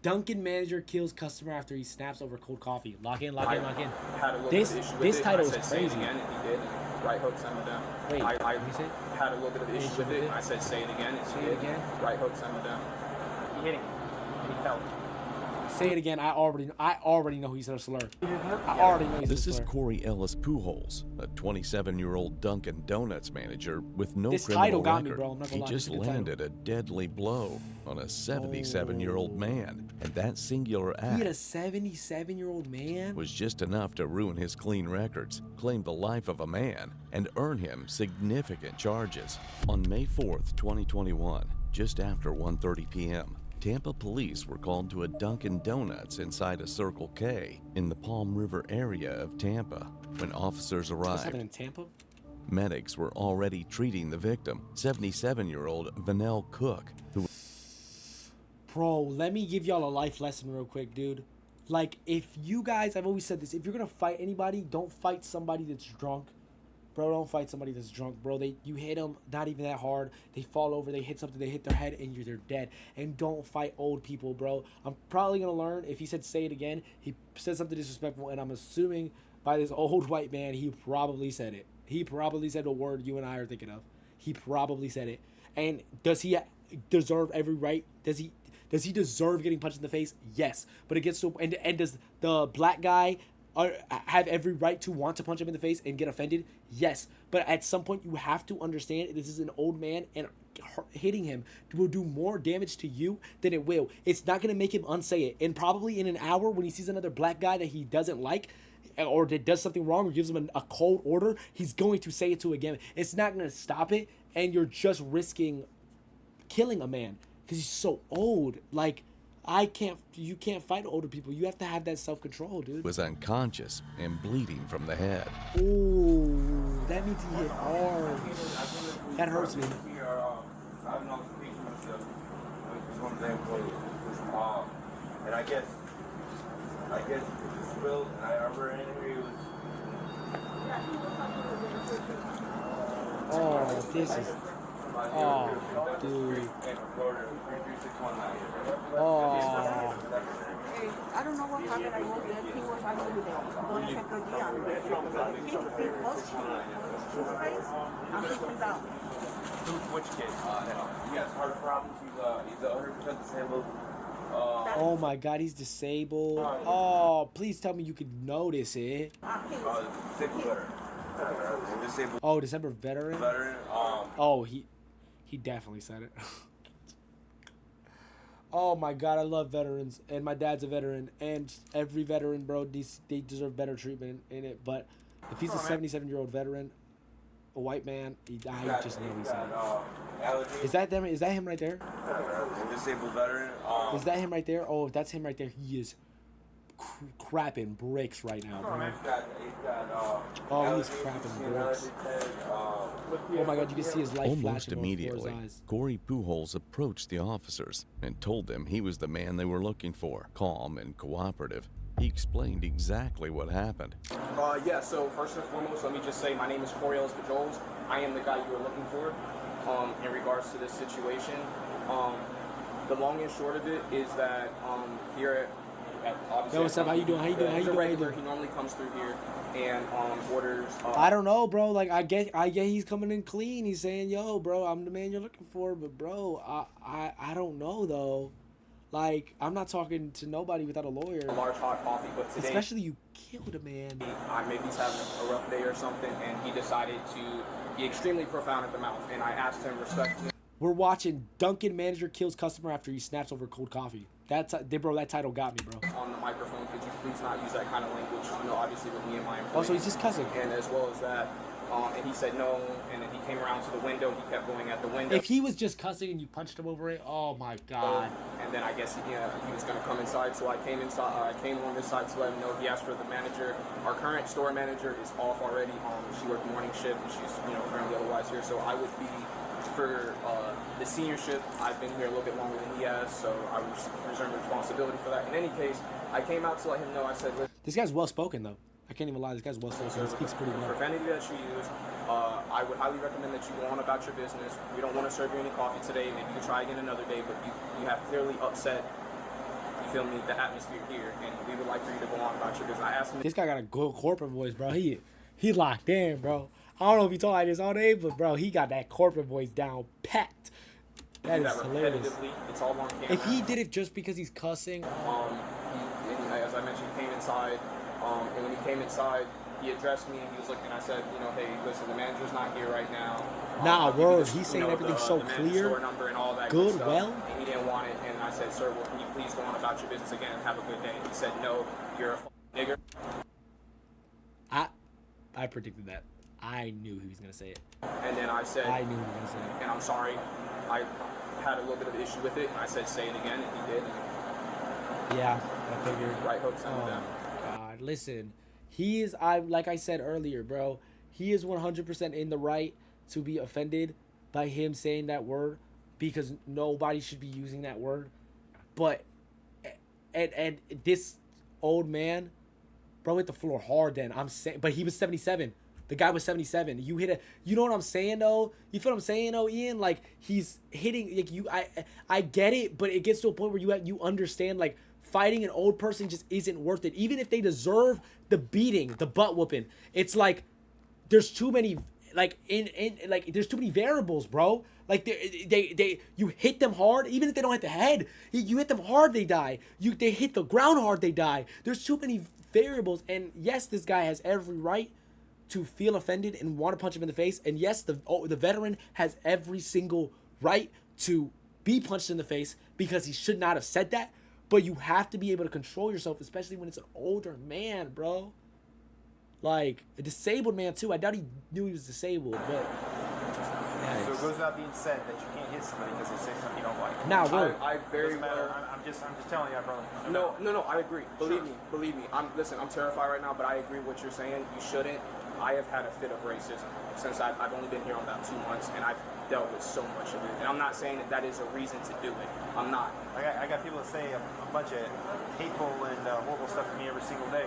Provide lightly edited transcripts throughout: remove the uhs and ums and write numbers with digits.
Dunkin' manager kills customer after he snaps over cold coffee. Lock in, lock in, lock in. Had a little This bit of issue with this it. title I is said, say it crazy. again, and he did. Right hook sent him down. Wait, I what you say? had a little bit of issue with it. I said, say it again, and Say he it did. again. Right hook sent him down. He hit him, and he fell. Say it again. I already know he said a slur. I already know he said a This slur. is Corey Ellis Pujols, a 27-year-old Dunkin' Donuts manager with no This criminal title got me, record. bro. I'm not He gonna lie. just This is a good title. landed a deadly blow on a 77-year-old man, and that singular He had a act 77-year-old man. was just enough to ruin his clean records, claim the life of a man, and earn him significant charges. On May 4th, 2021, just after 1:30 p.m., Tampa police were called to a Dunkin' Donuts inside a Circle K in the Palm River area of Tampa. When officers What's happening arrived, in Tampa? medics were already treating the victim, 77-year-old Vanell Cook, who Bro, let me give y'all a life lesson real quick, dude. Like, if you guys, I've always said this, if you're gonna fight anybody, don't fight somebody that's drunk. Bro, don't fight somebody that's drunk, bro. You hit them, not even that hard. They fall over, they hit something, they hit their head, and they're dead. And don't fight old people, bro. I'm probably gonna learn, if he said say it again, he said something disrespectful, and I'm assuming by this old white man, he probably said it. He probably said a word you and I are thinking of. He probably said it. And does he deserve every right? Does he deserve getting punched in the face? Yes. But it gets to, and does the black guy have every right to want to punch him in the face and get offended? Yes. But at some point, you have to understand this is an old man, and hitting him will do more damage to you than it will. It's not going to make him unsay it. And probably in an hour, when he sees another black guy that he doesn't like, or that does something wrong, or gives him a cold order, he's going to say it to again. It's not going to stop it, and you're just risking killing a man because he's so old. Like, you can't fight older people. You have to have that self-control, dude. was unconscious and bleeding from the head. Ooh, that means he hit hard. That hurts me. And I guess it's Will, and I remember in here he was. Oh, this is. Oh, dude. Oh. Hey, I don't know what happened. I was there. He was actually there. Don't check the deal. He was and he came down. Which kid? He has heart problems. He's 100% disabled. Oh my God, he's disabled. Oh, please tell me you could notice it. Disabled veteran. Disabled Oh, December veteran. veteran. Oh, he definitely said it. Oh my God, I love veterans, and my dad's a veteran, and every veteran, bro, they deserve better treatment in it. But if he's a 77-year-old veteran, a white man, I just know he's it. Is that them? Is that him right there? Disabled veteran. Is that him right there? Oh, if that's him right there, he is crapping bricks right now, bro. Oh, he's crapping bricks. Oh my God, you can see his life Almost flashing before immediately, his eyes. Corey Pujols approached the officers and told them he was the man they were looking for. Calm and cooperative, he explained exactly what happened. Yeah, so first and foremost, let me just say my name is Corey Ellis Pujols. I am the guy you were looking for in regards to this situation. The long and short of it is that here at obviously... Yo, what's up? How you doing? How you doing? How you he's a doing? regular. He normally comes through here and orders... I don't know, bro. Like, I get he's coming in clean. He's saying, yo, bro, I'm the man you're looking for. But, bro, I don't know, though. Like, I'm not talking to nobody without a lawyer. large hot coffee, but today... Especially you killed a man. Maybe he's having a rough day or something, and he decided to be extremely profound at the mouth, and I asked him respectfully... We're watching Dunkin' manager kills customer after he snaps over cold coffee. Bro, that title got me, bro. On the microphone, could you please not use that kind of language, obviously with me and my employees. Oh, so he's just cussing. And as well as that, and he said no, and then he came around to the window, he kept going at the window. If he was just cussing and you punched him over it, oh my God. And then I guess he was going to come inside, so I came inside. I came on this side to let him know. He asked for the manager. Our current store manager is off already. She worked morning shift, and she's currently otherwise here. So I would be for the seniorship. I've been here a little bit longer than he has, so I reserve responsibility for that. In any case, I came out to let him know. I said, listen, This guy's well spoken though. I can't even lie. This guy's well spoken. He speaks pretty well. profanity that you use, I would highly recommend that you go on about your business. We don't want to serve you any coffee today. Maybe you can try again another day, but you have clearly upset feel me, the atmosphere here, and we would like for you to go on about your business. I asked him. This guy got a good corporate voice, bro. He locked in, bro. I don't know if he talk like this all day, but bro, he got that corporate voice down packed. That is hilarious. It's all on camera. If he did it just because he's cussing, As I mentioned, he came inside, and when he came inside, he addressed me and he was looking. I said, hey, listen, the manager's not here right now. Nah, I'll give you word. this, He's saying everything's the so manager's clear. store number and all that Good, stuff. well. And he didn't want it, and I said, sir, well, can you please go on about your business again and have a good day? He said, no, you're a nigger. I predicted that. I knew he was gonna say it. And then I said, I knew he was gonna say it. and I'm sorry, I had a little bit of issue with it, and I said, say it again, and he did. Yeah, I figured. Right hooks Oh into them. God, listen, he is. Like I said earlier, bro. He is 100% in the right to be offended by him saying that word because nobody should be using that word. But and this old man, bro, hit the floor hard. Then I'm saying, but he was 77. The guy was 77. You hit a. You know what I'm saying though? You feel what I'm saying though, Ian? Like he's hitting. Like you, I get it, but it gets to a point where you understand like fighting an old person just isn't worth it. Even if they deserve the beating, the butt whooping, it's like there's too many. Like like there's too many variables, bro. Like they you hit them hard, even if they don't hit the head. You hit them hard, they die. They hit the ground hard, they die. There's too many variables, and yes, this guy has every right to feel offended and want to punch him in the face. And yes, the veteran has every single right to be punched in the face because he should not have said that. But you have to be able to control yourself, especially when it's an older man, bro. Like a disabled man too. I doubt he knew he was disabled, but. So it goes without being said that you can't hit somebody because they say something you don't like. Nah, bro. I very Doesn't matter. well. I'm just telling you, brother. No, I agree. Believe me. I'm terrified right now, but I agree with what you're saying. You shouldn't. I have had a fit of racism since I've only been here about 2 months, and I've dealt with so much of it. And I'm not saying that is a reason to do it. I'm not. I got people that say a bunch of hateful and horrible stuff to me every single day.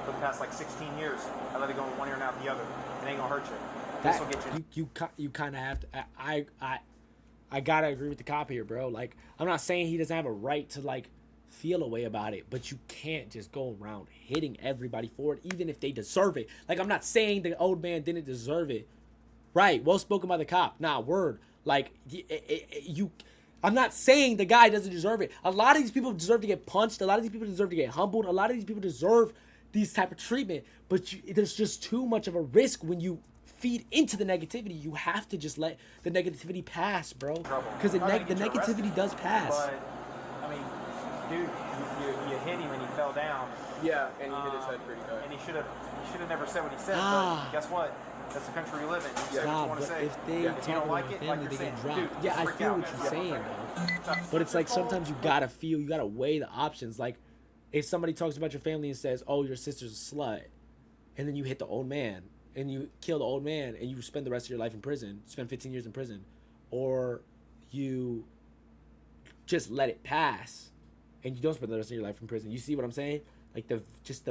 For the past like 16 years, I let it go in one ear and out the other. It ain't gonna hurt you. This will get you. You kind of have to. I gotta agree with the cop here, bro. Like I'm not saying he doesn't have a right to like feel a way about it, but you can't just go around hitting everybody for it, even if they deserve it. Like I'm not saying the old man didn't deserve it. Right? Well spoken by the cop. Nah, word. Like you. I'm not saying the guy doesn't deserve it. A lot of these people deserve to get punched. A lot of these people deserve to get humbled. A lot of these people deserve these type of treatment, but there's just too much of a risk when you feed into the negativity. You have to just let the negativity pass, bro, because the negativity does pass. But I mean, dude, you hit him and he fell down. Yeah, and he hit his head pretty good. And he should have never said what he said. But guess what? That's the country we live in. You say what you want to say. If they if you don't like it, family, like you're they saying, get dropped. dude, Yeah, I freak feel out, what you're man. saying, though. But it's like sometimes you gotta weigh the options. Like if somebody talks about your family and says, "Oh, your sister's a slut," and then you hit the old man and you kill the old man and you spend the rest of your life in prison, spend 15 years in prison, or you just let it pass and you don't spend the rest of your life in prison. You see what I'm saying? Like the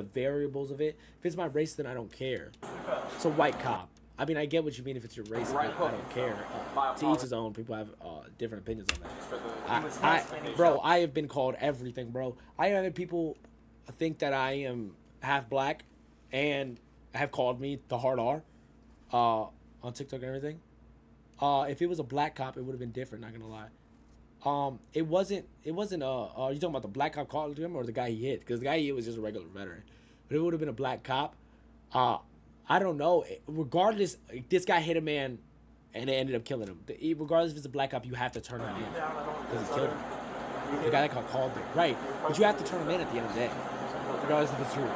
variables of it. If it's my race, then I don't care. It's a white cop. I mean, I get what you mean if it's your race. Right I don't care. To each his own. People have different opinions on that. Bro, I have been called everything, bro. I have had people think that I am half black and have called me the hard R on TikTok and everything. If it was a black cop, it would have been different, not gonna lie. It wasn't you talking about the black cop called him or the guy he hit? Because the guy he hit was just a regular veteran. But it would have been a black cop. I don't know. Regardless, this guy hit a man and it ended up killing him. Regardless if it's a black cop, you have to turn him in because he killed him. The guy that got called there, right? But you have to turn him in at the end of the day, regardless if it's your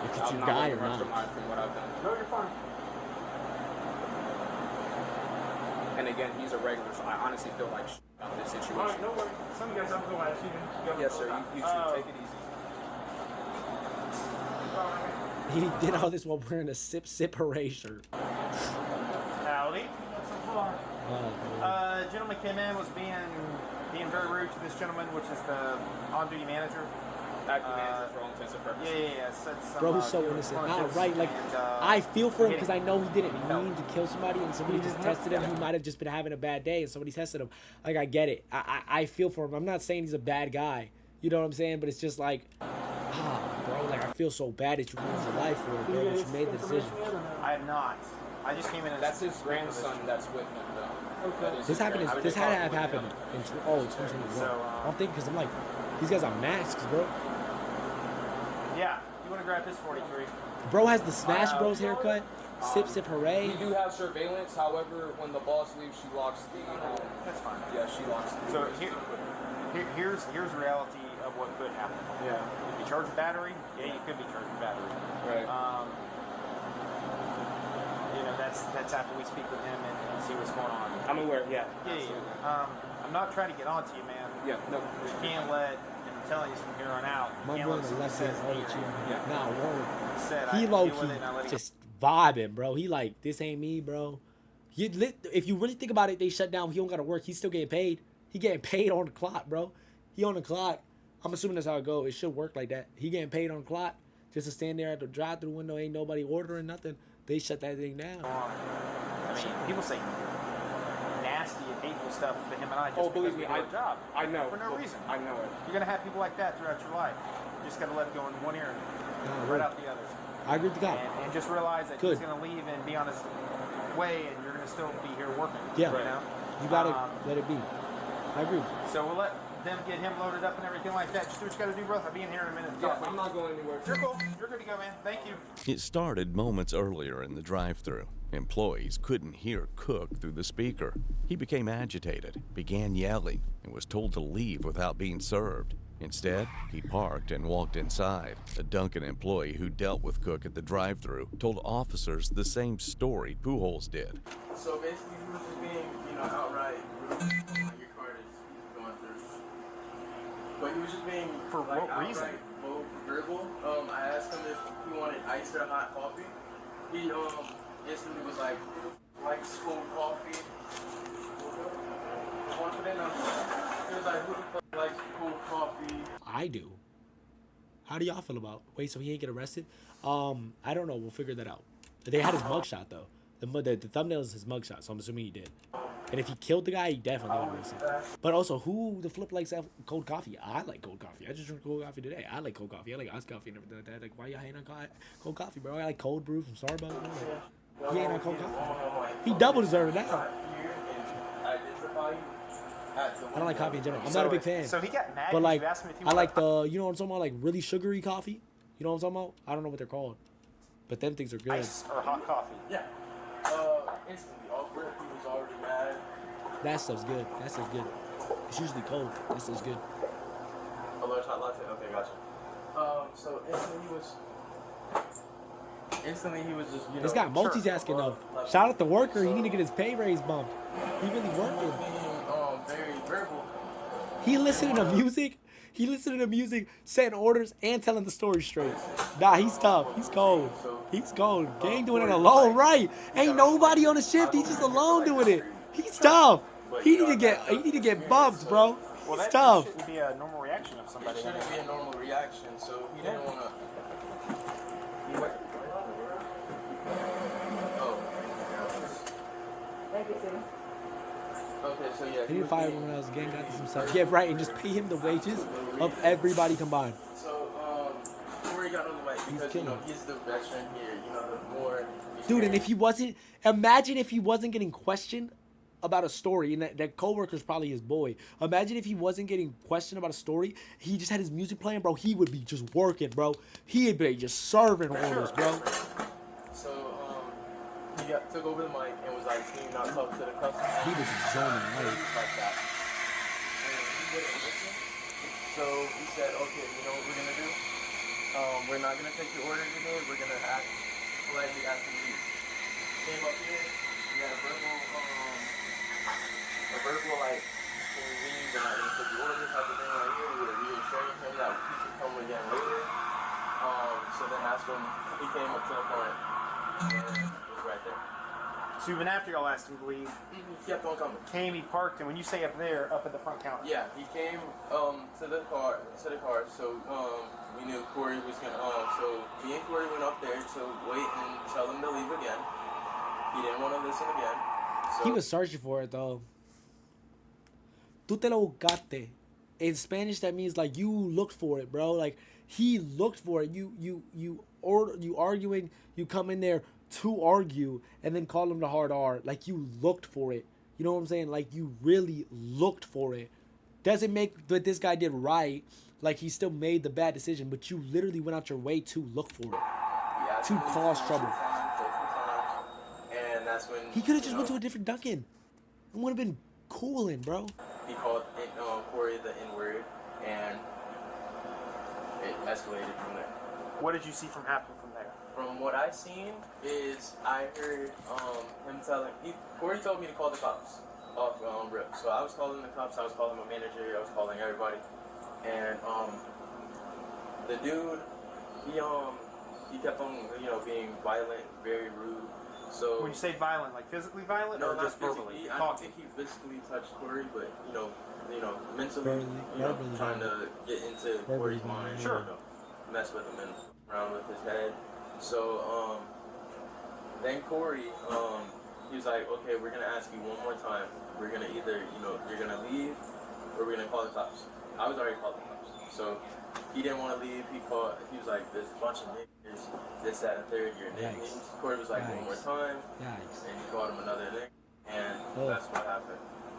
guy or not. From what I've done. No, you're fine. And again, he's a regular, so I honestly feel like about this situation. All right, no worries. Some guys have to go out. Yes, sir. You should take it easy. He did all this while wearing a Sip Hooray shirt. Howdy. Gentleman came in, was being very rude to this gentleman, which is the on-duty manager. Acting manager for all intents and purposes. Yeah. Said some, Bro, who's so innocent. Nah, right? Like, I feel for him because I know he didn't mean to kill somebody and somebody just tested him. He might have just been having a bad day and somebody tested him. Like, I get it. I feel for him. I'm not saying he's a bad guy. You know what I'm saying? But it's just like, bro, like I feel so bad that you ruined your life for it, bro. But you made the decision. I have not. I just came in as That's his grandson that's with him, though. Okay. This happened. This had to have happened in 2021. So, I'm thinking because I'm like, these guys are masks, bro. Yeah, you want to grab this 43? Bro has the Smash Bros haircut. Sip sip hooray. We do have surveillance. However, when the boss leaves, she locks the. That's fine. Yeah, she locks the. So here's reality of what could happen. Yeah. If you charge a battery, yeah, you could be charging a battery. Right. You know, that's after we speak with him and see what's going on. I'm aware. Yeah. Yeah. I'm not trying to get on to you, man. Yeah. No. You can't let. I'm telling you from here on out. My brother left his whole cheek. Yeah. Nah, word. Said He I low deal with it and I let key it just vibing, bro. He like, this ain't me, bro. If you really think about it, they shut down. He don't gotta work. He's still getting paid. He getting paid on the clock, bro. He on the clock. I'm assuming that's how it goes. It should work like that. He getting paid on the clock just to stand there at the drive-through window. Ain't nobody ordering nothing. They shut that thing down. I mean, people say nasty and hateful stuff to him and I just believe because me, we do our job. I know. For no reason. I know it. You're going to have people like that throughout your life. You just got to let it go in one ear and right out the other. I agree with the guy. And just realize that he's going to leave and be on his way and you're going to still be here working. Yeah. You know? You gotta let it be. I agree. So we'll let them get him loaded up and everything like that. Just do what you got to do, bro. I'll be in here in a minute. Yeah, I'm not going anywhere. You're cool. You're good to go, man. Thank you. It started moments earlier in the drive-thru. Employees couldn't hear Cook through the speaker. He became agitated, began yelling, and was told to leave without being served. Instead, he parked and walked inside. A Dunkin' employee who dealt with Cook at the drive-thru told officers the same story Pujols did. So basically, he was just being, outright rude when your card is going through. But he was just being For what reason? Verbal. I asked him if he wanted iced or hot coffee. He instantly was like cold coffee. He was like, who the fuck likes cold coffee? I do. How do y'all feel about? Wait, so he ain't get arrested? I don't know. We'll figure that out. They had his mugshot though. The thumbnail is his mugshot, so I'm assuming he did. And if he killed the guy, he definitely got arrested. But also, who the flip likes cold coffee? I like cold coffee. I just drink cold coffee today. I like cold coffee. I like iced coffee and everything like that. Like, why y'all hating on cold coffee, bro? I like cold brew from Starbucks. Bro. He ain't on cold coffee. He double deserved that. I don't like coffee in general. I'm not a big fan. So he got mad. But like, you asked him if he I like wanted you know what I'm talking about? Like really sugary coffee. You know what I'm talking about? I don't know what they're called, but them things are good. ice or hot coffee. Yeah. Instantly off rip, he was already mad. That stuff's good. That stuff's good. It's usually cold. That stuff's good. A large hot latte. Okay, gotcha. So instantly he was just, This guy multitasking though. Shout out the worker. He need to get his pay raise bumped. He really working. being very verbal. He listening to music. He listening to music, setting orders, and telling the story straight. Nah, he's tough. He's cold. He's cold. Gang doing it alone, right? Ain't nobody on the shift. He's just alone doing it. He's tough. He need to get bumped, bro. Well, He's that tough. shouldn't be a normal reaction of somebody. It shouldn't be a normal reaction, so he didn't want to. Thank you, sir. Okay, so yeah. He didn't fire everyone else. Gang got this himself. Yeah, right, and just pay him the wages of everybody combined. So, before he got on the way, because he's the veteran here. The more. Dude, and if he wasn't, imagine if he wasn't getting questioned about a story, and that coworker's probably his boy. Imagine if he wasn't getting questioned about a story, he just had his music playing, bro. He would be just working, bro. He'd be just serving orders, bro. So, he took over the mic and was like, "Can you not talk to the customer?" He was zoning, right? Like that. And he wouldn't listen. So he said, "Okay, you know what we're gonna do? We're not gonna take your order today. We're gonna act politely after you leave." Came up here. We had a verbal like, "Can you leave? We're not gonna take your order." Type of thing right here. We were reassuring him that he could come again later. So then that's when he came up to the front and was right there. So even after y'all asked him to leave, He kept on coming. came, he parked, and when you say up there, up at the front counter. Yeah, he came to the car. So we knew Corey was gonna. So me and Corey went up there to wait and tell him to leave again. He didn't want to listen again. So He was searching for it though. Tú te lo buscaste. in Spanish that means like you looked for it, bro. Like he looked for it. You arguing. You come in there to argue and then call him the hard R. Like you looked for it. You know what I'm saying? Like you really looked for it. Doesn't make what this guy did right. Like he still made the bad decision, but you literally went out your way to look for it, Yeah, to cause trouble. And that's when He could have just went to a different Dunkin'. It would have been cooling, bro. he called Corey the N-word, and it escalated from there. What did you see from happen from there? From what I seen is I heard him telling Corey told me to call the cops off rip. So I was calling the cops, I was calling my manager, I was calling everybody. And the dude he kept on being violent, very rude. So When you say violent, like physically violent, no, or not just verbally? physically. I don't think he physically touched Corey, but mentally, verbally trying to get into Corey's mind, Sure. Mess with him and around with his head. So then Corey, he was like, okay, we're gonna ask you one more time. We're gonna either you're gonna leave or we're gonna call the cops. I was already called the cops, so he didn't want to leave. He was like, there's a bunch of niggas, this, that, and third. Your names. Corey was like, one more time, and he called him another nigga, and that's what happened.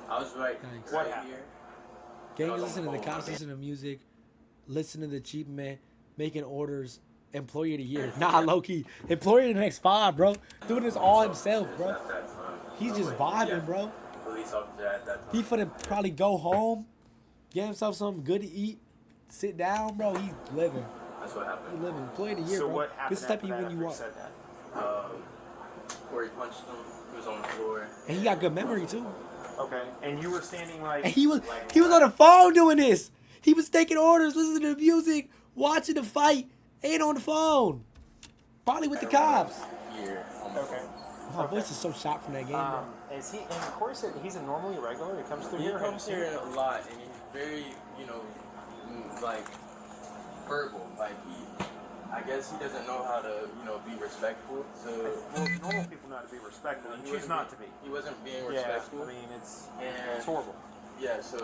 I was right here. Gang listen to the cops, listen to music, listen to the cheap man making orders. Employee of the year. Nah, low key. Employee of the next 5, bro. Doing this all himself, bro. He's just vibing, bro. Police officer at that time. He finna probably go home, get himself something good to eat, sit down, bro. He's living. That's what happened. He's living. Employee of the year, So bro. what happened This is the type of after when you that want. after he said that? Corey punched him. He was on the floor. And he got good memory too. Okay, and you were standing like... And he was on the phone doing this. He was taking orders, listening to the music, watching the fight, ain't on the phone. Probably with the cops. Here. Okay. My voice is so shot from that game, bro. Is he? And Corey said he's a normally regular. He comes through He here. comes here a lot, and he's very, like verbal. Like I guess he doesn't know how to, be respectful. So Well, normal people know how to be respectful. You choose not to be. He wasn't being Yeah, respectful. I mean it's And horrible. yeah, so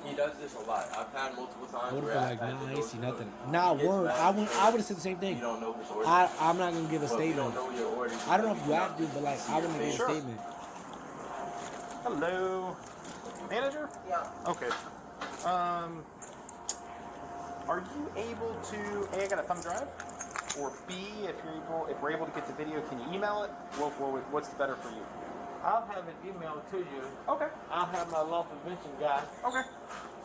he does this a lot. I've had multiple I times would where have I've been had like, to nah, I go ain't see through nothing. it. Nah, He gets word. mad I would because have said the same You thing. don't know his orders. I'm not gonna give a But we don't statement. know your orders. I don't know if you have to, but like I wouldn't give a Sure. statement. Hello, manager. Yeah. Okay. Are you able to? A, I got a thumb drive. Or B, if we're able to get the video, can you email it? What's the better for you? I'll have it emailed to you. Okay. I'll have my law prevention guy Okay.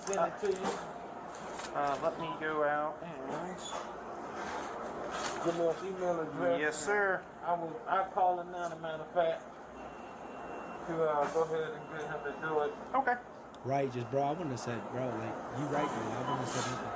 send it to you. Let me go out and. Give me an email address. Yes, sir. I'll call him now, as a matter of fact, to go ahead and get him to do it. Okay. Right, just bro. I wouldn't have said, bro. Like you right, bro. I wouldn't have said nothing.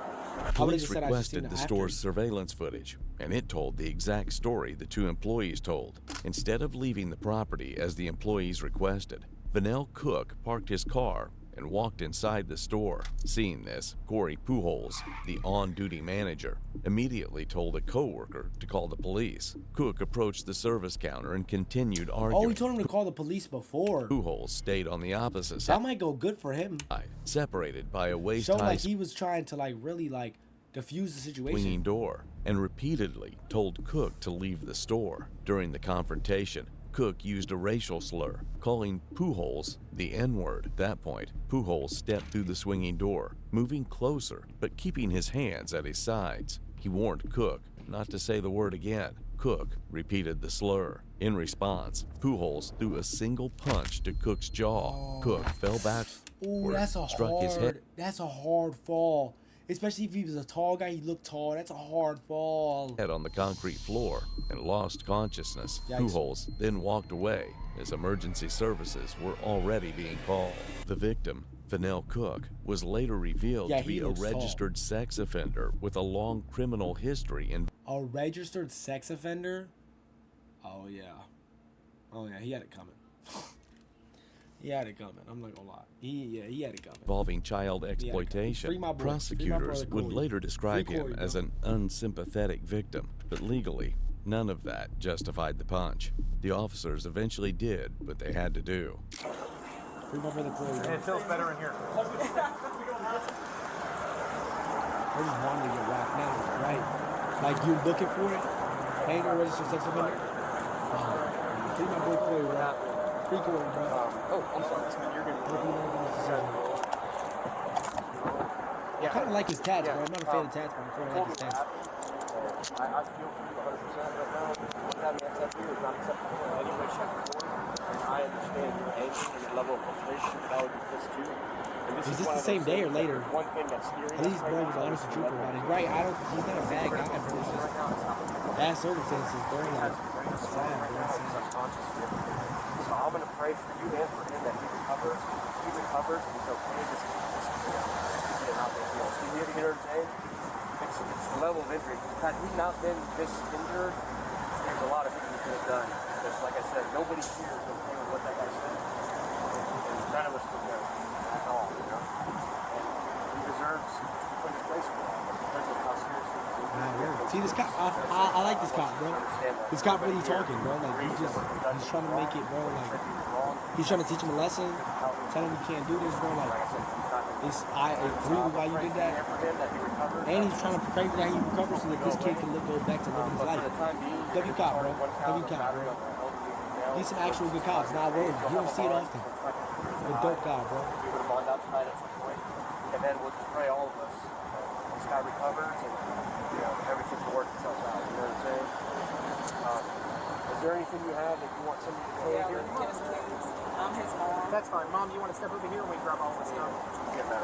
Police said I just seen requested the the after. store's surveillance footage, and it told the exact story the two employees told. Instead of leaving the property as the employees requested, Vanell Cook parked his car and walked inside the store. Seeing this, Corey Pujols, the on-duty manager, immediately told a co-worker to call the police. Cook approached the service counter and continued arguing. Oh, he told him to call the police before. Pujols stayed on the opposite That side, might go good for him. separated by a Show waist-high like he was trying to like really like diffuse the situation. swinging door, and repeatedly told Cook to leave the store. During the confrontation, Cook used a racial slur, calling Pujols the N-word. At that point, Pujols stepped through the swinging door, moving closer, but keeping his hands at his sides. He warned Cook not to say the word again. Cook repeated the slur. In response, Pujols threw a single punch to Cook's jaw. Cook fell back, Ooh, that's a struck his head. That's a hard fall. Especially if he was a tall guy, he looked tall. That's a hard fall. Head on the concrete floor and lost consciousness. Yikes. Pujols then walked away as emergency services were already being called. The victim, Vanell Cook, was later revealed Yeah, to be he a looks tall. registered sex offender with a long criminal history in A registered sex offender? Oh yeah. Oh yeah, he had it coming. He had it coming. I'm not gonna lie. He had it coming. involving child exploitation. Free my boy. Free my Prosecutors brother would Corey. later describe Free him Corey, as bro. an unsympathetic victim, but legally, none of that justified the punch. The officers eventually did what they had to do. Free my brother Corey. And it feels better in here. They're just wanting to get whacked now, right? Like you looking for it? Ain't no registered sex offender. Free my boy Corey, bro. Free Corey, bro. I'm sorry, man. You're good. Hope you don't lose the season. I kind of like his tats, bro. I'm not a fan of tats, but I kind of like his tats. I feel for you 100% right now. What's having XFP is not acceptable in any way, shape, or form. And I understand your anger and your level of frustration. That would be pissed too. And Is this the same day or later? One thing that's steering At least bro was honest and truthful about it. Right, he's not a bad guy, bro. It's just bad circumstances, bro. Like, it's sad, bro. So I'm going to pray for you and for him that he recovers. If he recovers and he's okay, just get it out there. You know what I'm saying? It's the level of injury. Had he not been this injured, there's a lot of things he could have done. Just like I said, nobody here is okay with what that guy said. And none of us would know at all, you know? And he deserves to put his place for that because of how seriously he's injured. See this cop? I like this cop, bro. This cop really talking, bro. Like he's trying to make it, bro. Like he's trying to teach him a lesson, tell him you can't do this, bro. Like I agree with why you did that, and he's trying to pray for that he recovers so that this kid can go back to living his life. W cop, bro. W cop, bro. He's some actual good cops, not words. You don't see it often. A dope guy, bro. We would have bonded out tonight at some point, and then we'll just pray all of us. This guy recovers, and everything will work itself out. You know what I'm saying? Is there anything you have that you want somebody to say here? I'm his mom. That's fine. Mom, you want to step over here and we grab all this stuff? Get that.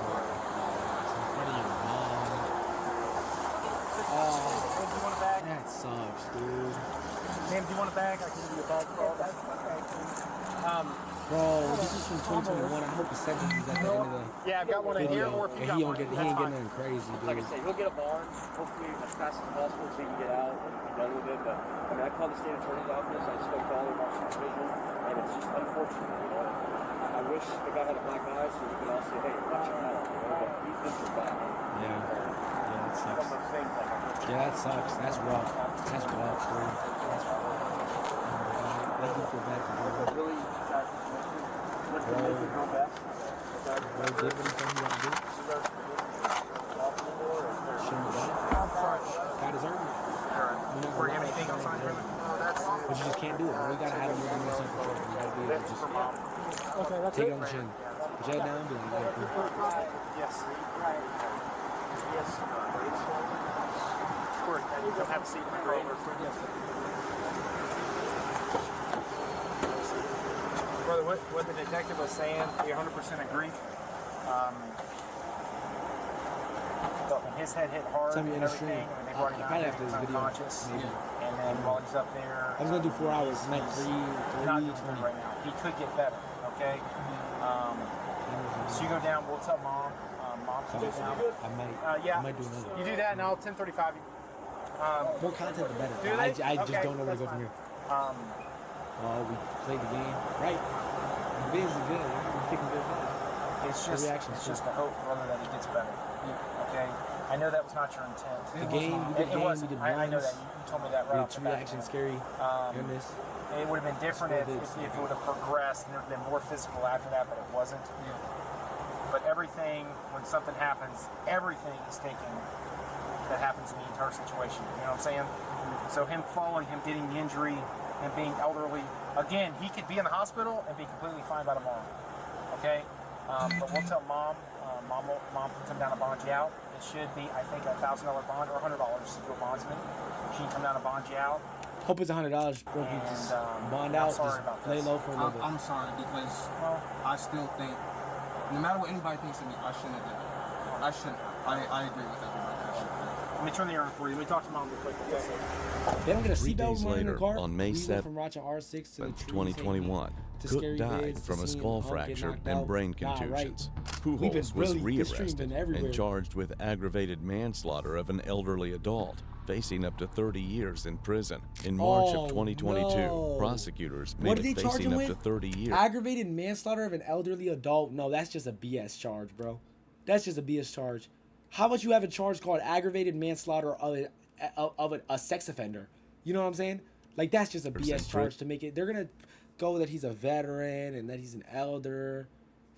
Hey, do you want a bag? That sucks, dude. Ma'am, do you want a bag? I can give you a bag for all that. Bro, this is from 2021. I hope the sentence is at the end of the Yeah, I've got one in here, video. or if you And got he one, ain't that's getting fine. nothing crazy, dude. Like I said, he'll get a bond, hopefully as fast as possible so he can get out and be done with it. But I mean, I called the state attorney's office. I spoke to all of our supervision, and it's just unfortunate, you know. I wish the guy had a black eye so we could all say, hey, watch your health, you know. But he's been through bad. Yeah, that sucks. Some of the things like Yeah, that sucks. That's rough. That's rough, dude. That's rough. I do feel bad for it's a you. really sad situation. What's going to make it go best? Bro, did anything you want to do? Shouldn't have done it. God deserved it. Or anything else on him? But you just can't do it. Bro. You gotta have him moving yourself before you gotta be able to just Okay, that's take it on the chin. Put your head down, be like, yeah, cool. Yes. Yes. Of course, you don't have a seat in the car. Yes. Brother, what the detective was saying, we 100% agree. But when his head hit hard Tell me and in the everything, stream. and they brought him out, Probably he after was this video, unconscious. maybe. And then while he's up there, I was gonna do 4 hours, like he's 3, not 3, doing 20. good right now. He could get better, okay? So you go down, we'll tell mom. Mom can go down. I might. Yeah. I might do another. You do that, and I'll 10:35 you. More content, the better. Do I they? just Okay, don't know where to go that's from here. fine. We played the game. Right. The videos are good. We're picking good things. It's just a hope, brother, that he gets better. Okay? I know that was not your intent. The game, we did It was. we did I know runs. that. You told me that We right did off the 2 bat. reactions, scary. And this. It would have been different if it would have progressed and there would have been more physical after that, but it wasn't. But everything, when something happens, everything is taken that happens in the entire situation. You know what I'm saying? So him falling, him getting the injury, and being elderly, again, he could be in the hospital and be completely fine by tomorrow. Okay? But we'll tell mom. Mom can come down and bond you out. It should be, I think, $1,000 bond or $100 to do a bondsman. She can come down and bond you out. Hope it's $100, bro. You just bond out, sorry just about lay this. low for a little bit. I'm sorry because I still think, no matter what anybody thinks of me, I shouldn't have done it. I shouldn't. I agree with everybody. I shouldn't have done it. Let me turn the air on for you. Let me talk to mom real quick. They don't get a 3 seatbelt days when in the later, car. on May We went 7th, from watching R6 to the trees, 2021, to Cook scary died vids, from to a seeing skull Hulk get fracture knocked and out. brain Nah, right. contusions. We've been Pujols was really- this stream's been rearrested everywhere. and charged with aggravated manslaughter of an elderly adult, facing up to 30 years in prison. In March Oh, of 2022, no. prosecutors What made did it they charge facing him up to with? 30 years. Aggravated manslaughter of an elderly adult. No, that's just a BS charge, bro. That's just a BS charge. How about you have a charge called aggravated manslaughter of a sex offender? You know what I'm saying? Like, that's just a BS charge to make it. They're going to go that he's a veteran and that he's an elder.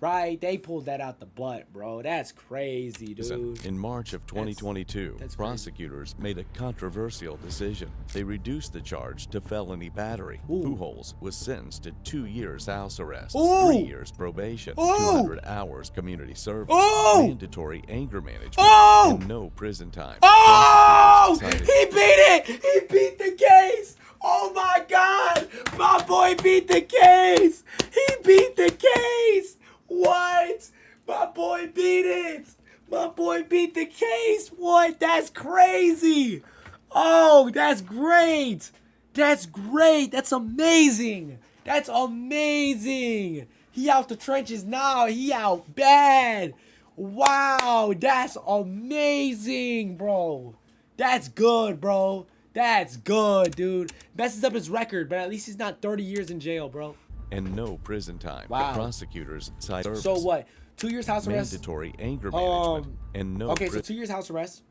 Right? They pulled that out the butt, bro. That's crazy, dude. In March of 2022, that's crazy. prosecutors made a controversial decision. They reduced the charge to felony battery. Pujols was sentenced to 2 years house arrest, 3 years probation, 200 hours community service, mandatory anger management, and no prison time. Oh! He beat it! He beat the case! Oh my God! My boy beat the case! He beat the case! What? My boy beat it! My boy beat the case! What? That's crazy! Oh, that's great! That's great! That's amazing! That's amazing! He out the trenches now. He out bad. Wow, that's amazing, bro. That's good, bro. That's good, dude. Messes up his record, but at least he's not 30 years in jail, bro. And no prison time. Wow. The prosecutors cited So what? 2 years house arrest? mandatory anger management, and no Okay, so 2 years house arrest.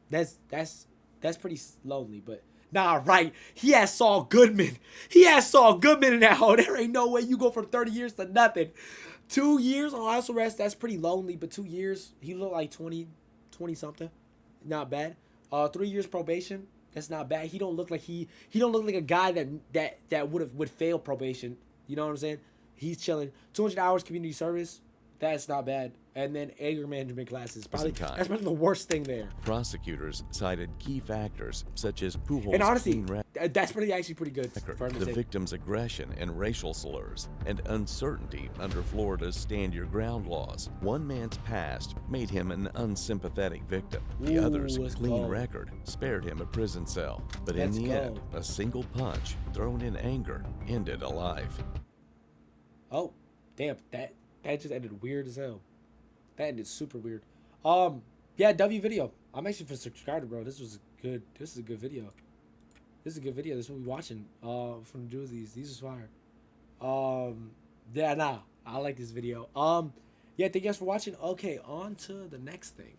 That's pretty lonely, but nah, right. He has Saul Goodman. He has Saul Goodman in that hole. There ain't no way you go from 30 years to nothing. 2 years on house arrest, that's pretty lonely, but 2 years, he looked like 20 something. Not bad. 3 years probation, that's not bad. He don't look like he don't look like a guy that would fail probation. You know what I'm saying? He's chilling. 200 hours community service, that's not bad. And then anger management classes. That's probably the worst thing there. Prosecutors cited key factors such as Pujols' And honestly, clean record, that's actually pretty good. For him to the say. victim's aggression and racial slurs, and uncertainty under Florida's stand your ground laws. One man's past made him an unsympathetic victim. The other's clean record spared him a prison cell. But in the end, a single punch thrown in anger ended a life. Oh, damn, that just ended weird as hell. That ended super weird. Yeah, W video. I'm actually for subscriber, bro. This is a good video. This is a good video. This is what we watching. From the Doozies. These is fire. Yeah, nah. I like this video. Yeah, thank you guys for watching. Okay, on to the next thing.